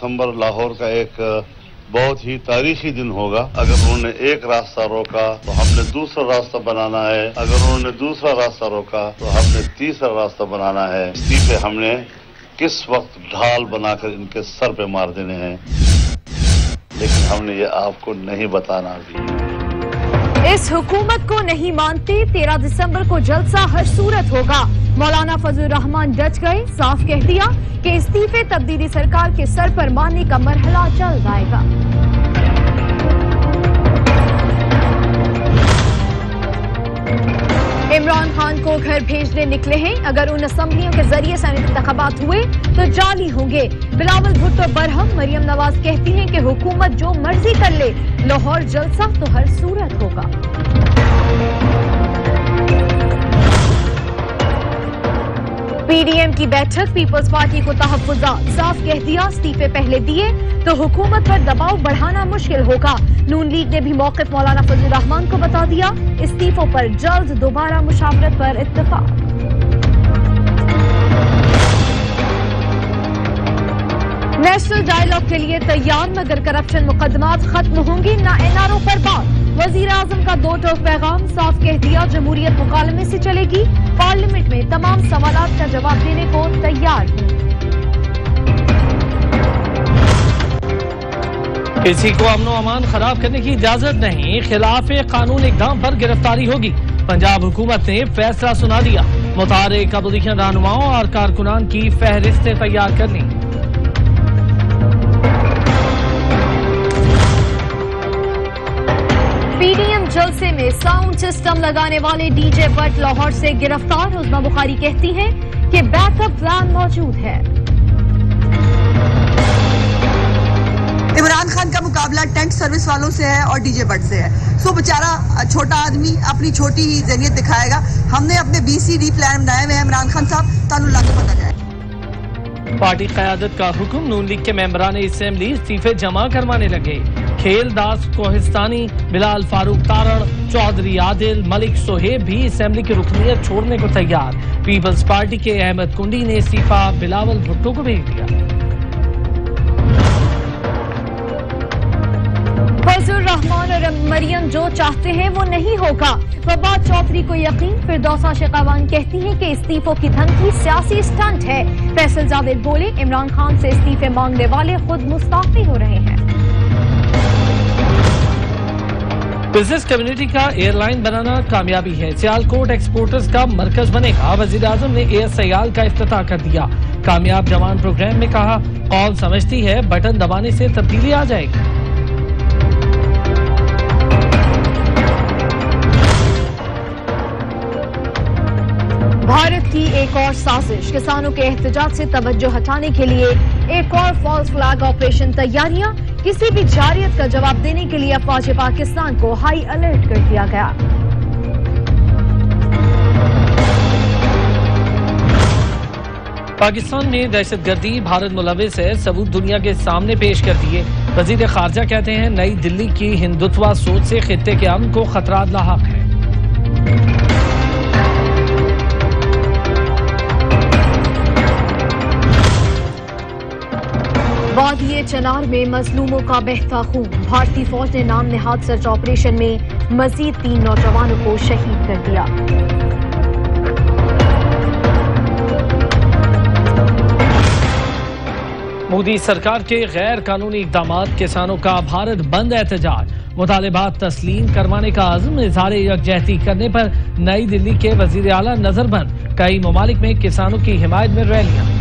दिसंबर लाहौर का एक बहुत ही तारीखी दिन होगा। अगर उन्होंने एक रास्ता रोका तो हमने दूसरा रास्ता बनाना है, अगर उन्होंने दूसरा रास्ता रोका तो हमने तीसरा रास्ता बनाना है। इस्तीफे हमने किस वक्त ढाल बनाकर इनके सर पे मार देने हैं, लेकिन हमने ये आपको नहीं बताना अभी। इस हुकूमत को नहीं मानते, 13 दिसंबर को जलसा हर सूरत होगा। मौलाना फजलुर रहमान डट गए, साफ कह दिया कि इस्तीफे तब्दीली सरकार के सर पर मारने का मरहला चल जाएगा। इमरान खान को घर भेजने निकले हैं। अगर उन असम्बलियों के जरिए से इंतखाबात हुए तो जाली होंगे। बिलावल भुट्टो बरहम, मरियम नवाज कहती हैं कि हुकूमत जो मर्जी कर ले, लाहौर जलसा तो हर सूरत होगा। पीडीएम की बैठक, पीपल्स पार्टी को तहफ्फुज़ात, साफ कह दिया इस्तीफे पहले दिए तो हुकूमत पर दबाव बढ़ाना मुश्किल होगा। नून लीग ने भी मौक़िफ़ मौलाना फजलुर रहमान को बता दिया, इस्तीफों पर जल्द दोबारा मुशावरत पर इत्तेफाक। नेशनल डायलॉग के लिए तैयार, मगर करप्शन मुकदमात खत्म होंगे ना एनआरओ पर बात। वजीर आजम का 2 टोक पैगाम, साफ कह दिया जमहूरियत मुकालमे से चलेगी, पार्लियामेंट में तमाम सवालात का जवाब देने को तैयार है। किसी को अमनो अमान खराब करने की इजाजत नहीं, खिलाफ कानून इकदाम पर गिरफ्तारी होगी। पंजाब हुकूमत ने फैसला सुना दिया, मुतारिक अपोजिशन रहनुमाओं और कारकुनान की फहरिस्तें तैयार करनी। पीडीएम जलसे में साउंड सिस्टम लगाने वाले डीजे बट लाहौर से गिरफ्तार। उज़मा बुखारी कहती हैं कि बैकअप प्लान मौजूद है। इमरान खान का मुकाबला टेंट सर्विस वालों से है और डीजे बट से है। सो बेचारा छोटा आदमी अपनी छोटी ही जहनियत दिखाएगा। हमने अपने BCD प्लान बनाए हुए हैं। इमरान खान साहब तानु लाके पता जाए। पार्टी क़यादत का हुक्म, नून लीग के मेंबरान असेंबली इस्तीफे जमा करवाने लगे। खेल दास कोहिस्तानी, बिलाल फारूक तारड़, चौधरी आदिल, मलिक सोहेब भी असेंबली की रुकनीत छोड़ने को तैयार। पीपल्स पार्टी के अहमद कुंडी ने इस्तीफा बिलावल भुट्टो को भेज दिया। फजलुर रहमान और मरियम जो चाहते हैं वो नहीं होगा। फवाद चौधरी को यकीन, फिरदौसा शेखावान कहती हैं कि इस्तीफों की धमकी सियासी स्टंट है। फैसल जावेद बोले, इमरान खान से इस्तीफे मांगने वाले खुद मुस्ताफी हो रहे हैं। बिजनेस कम्युनिटी का एयरलाइन बनाना कामयाबी है, सियालकोट एक्सपोर्टर्स का मरकज बनेगा। वजीर आजम ने एयर सयाल का इफ्तिताह कर दिया। कामयाब जवान प्रोग्राम में कहा, कौम समझती है बटन दबाने से तब्दीली आ जाएगी। भारत की एक और साजिश, किसानों के एहतजाज से तवज्जो हटाने के लिए एक और फॉल्स फ्लैग ऑपरेशन। तैयारियां, किसी भी जारियत का जवाब देने के लिए अफवाज पाकिस्तान को हाई अलर्ट कर दिया गया। पाकिस्तान ने दहशतगर्दी भारत मुलविस है, सबूत दुनिया के सामने पेश कर दिए। वजीर खारजा कहते हैं, नई दिल्ली की हिंदुत्वा सोच से खित्ते के अमन को खतरा लाहक है। वादिये चनार में मजलूमों का बहता खून, भारतीय फौज ने नाम नेहाद सर्च ऑपरेशन में मजीद 3 नौजवानों को शहीद कर दिया। मोदी सरकार के गैर कानूनी इक़दामात, किसानों का भारत बंद एहतजाज, मुतालिबात तस्लीम करवाने का अज़्म, इज़हार यकजहती करने पर नई दिल्ली के वज़ीर आला नजरबंद। कई ममालिक में किसानों की हिमायत में रैलियां।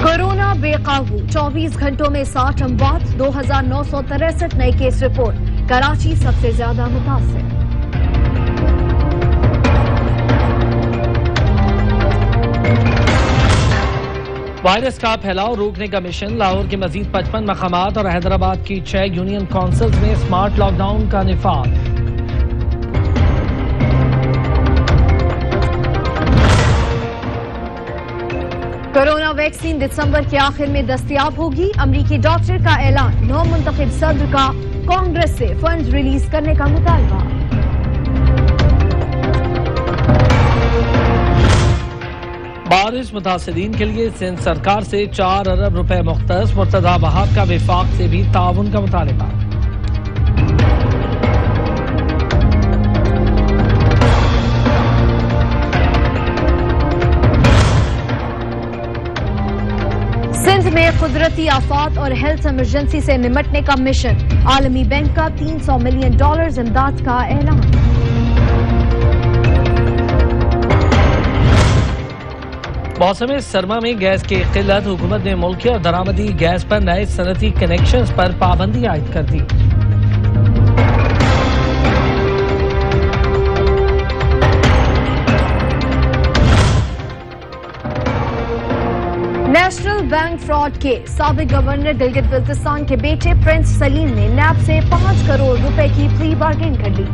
कोरोना बेकाबू, 24 घंटों में 60 अमवात, 2963 नए केस रिपोर्ट। कराची सबसे ज्यादा मुतासिर। वायरस का फैलाव रोकने का मिशन, लाहौर के मजीद 55 मकामात और हैदराबाद की 6 यूनियन काउंसिल्स में स्मार्ट लॉकडाउन का निफाज। कोरोना वैक्सीन दिसंबर के आखिर में दस्तयाब होगी। अमरीकी डॉक्टर का ऐलान। नौ मुंतखब सदर का कांग्रेस से फंड रिलीज करने का मुतालबा। बारिश मुतासिरीन के लिए सिंध सरकार से 4 अरब रुपए मुख्तस। मुर्तजा वहाब का विफाक से भी ताउन का मुतालबा। सिंध में कुदरती आफात और हेल्थ इमरजेंसी से निमटने का मिशन। आलमी बैंक का $300 मिलियन इमदाद का ऐलान। मौसम सरमा में गैस की किल्लत। हुकूमत ने मुल्की और दरामदी गैस पर नए सनती कनेक्शंस पर पाबंदी आयद कर दी। National bank fraud case. साबिक गवर्नर गिलगित बल्तिस्तान के बेटे प्रिंस सलीम ने नैब से 5 करोड़ रुपए की प्री बार्गेन कर ली।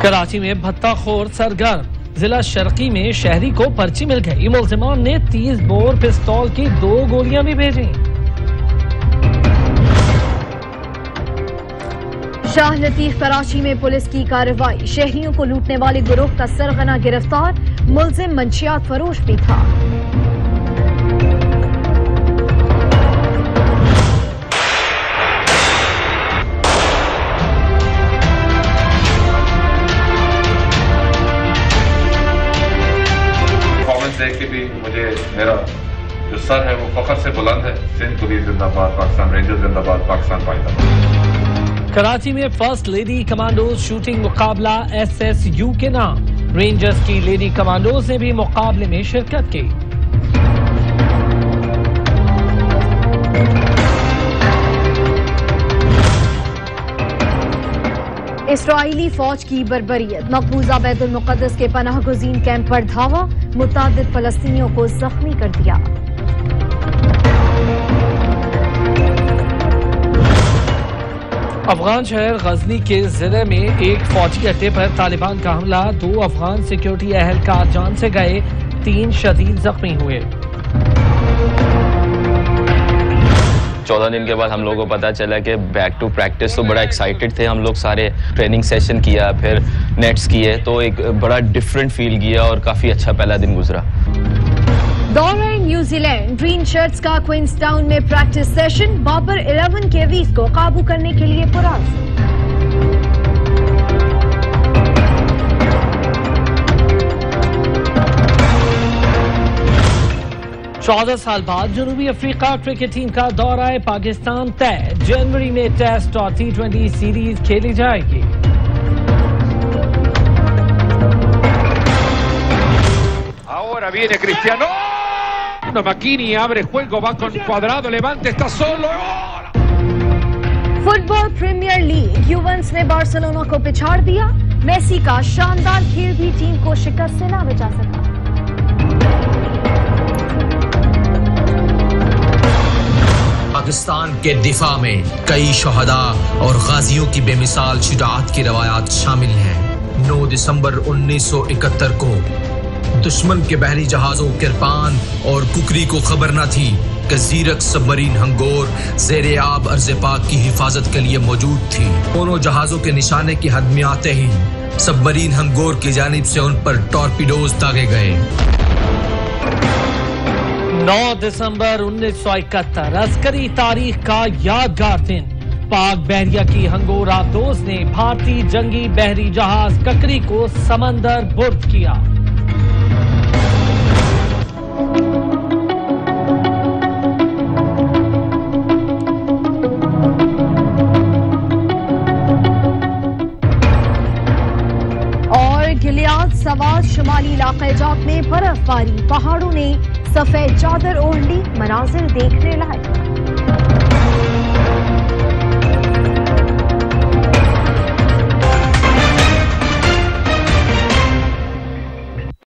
कराची में भत्ताखोर सरगर्म। जिला शर्की में शहरी को पर्ची मिल गई। मुल्जिमान ने 30 बोर पिस्तौल की 2 गोलियां भी भेजी। शाह लतीफ कराची में पुलिस की कार्रवाई। शहरियों को लूटने वाले गिरोह का सरगना गिरफ्तार। मुल्जिम मंशियात फरोश भी था। देख के भी मुझे मेरा जो सर है वो फख्र से बुलंद है। सिंध पुलिस जिंदाबाद, पाकिस्तान रेंजर्स जिंदाबाद, पाकिस्तान पाइंदाबाद। कराची में फर्स्ट लेडी कमांडोज शूटिंग मुकाबला SSU के नाम। रेंजर्स की लेडी कमांडोज ने भी मुकाबले में शिरकत की। इसराइली फौज की बर्बरियत। मकबूजा बैतुल मुक़द्दस के पनाह गुज़ीन कैंप पर धावा। मुतादिद फलस्तीनियों को जख्मी कर दिया। अफगान शहर गजनी के जिले में एक फौजी अड्डे पर तालिबान का हमला। 2 अफगान सिक्योरिटी एहलकार जान से गए, 3 शदीद जख्मी हुए। 14 दिन के बाद हम लोगों को पता चला कि बैक टू प्रैक्टिस। तो बड़ा एक्साइटेड थे हम लोग सारे। ट्रेनिंग सेशन किया, फिर नेट्स किए, तो एक बड़ा डिफरेंट फील किया और काफ़ी अच्छा पहला दिन गुजरा। दौरा न्यूजीलैंड। ग्रीन शर्ट्स का क्वींसटाउन में प्रैक्टिस सेशन। बाबर 11 केवीज को काबू करने के लिए पुरास। चौदह साल बाद जनूबी अफ्रीका क्रिकेट टीम का दौरा पाकिस्तान तय। जनवरी में टेस्ट और T20 सीरीज खेली जाएगी। Ahora viene Cristiano. Macchini abre juego, va con Cuadrado, levante, está solo. Football premier league. Juventus ने बार्सिलोना को पिछाड़ दिया। मेसी का शानदार खेल भी टीम को शिकस्त से ना बचा सका। पाकिस्तान के दिफा में कई शहदा और गाजियों की बेमिसाल शुजाअत की रवायात शामिल हैं। 9 दिसंबर 1971 को दुश्मन के बहरी जहाजों किरपान और कुकरी को खबर न थी कि ज़ीरक सबमरीन हंगोर ज़ेरे आब अर्ज़ पाक की हिफाजत के लिए मौजूद थी। दोनों जहाजों के निशाने की हद में आते ही सबमरीन हंगोर की जानिब से उन पर टॉर्पीडोज दागे गए। 9 दिसंबर 1971 अस्करी तारीख का यादगार दिन। पाक बहरिया की हंगोर आबदोज ने भारतीय जंगी बहरी जहाज ककरी को समंदर बुर्द किया। गिलियाद सवाल शुमाली इलाके जात में बर्फबारी। पहाड़ों ने सफेद चादर ओढ़ ली। मनाजिर देखने लायक।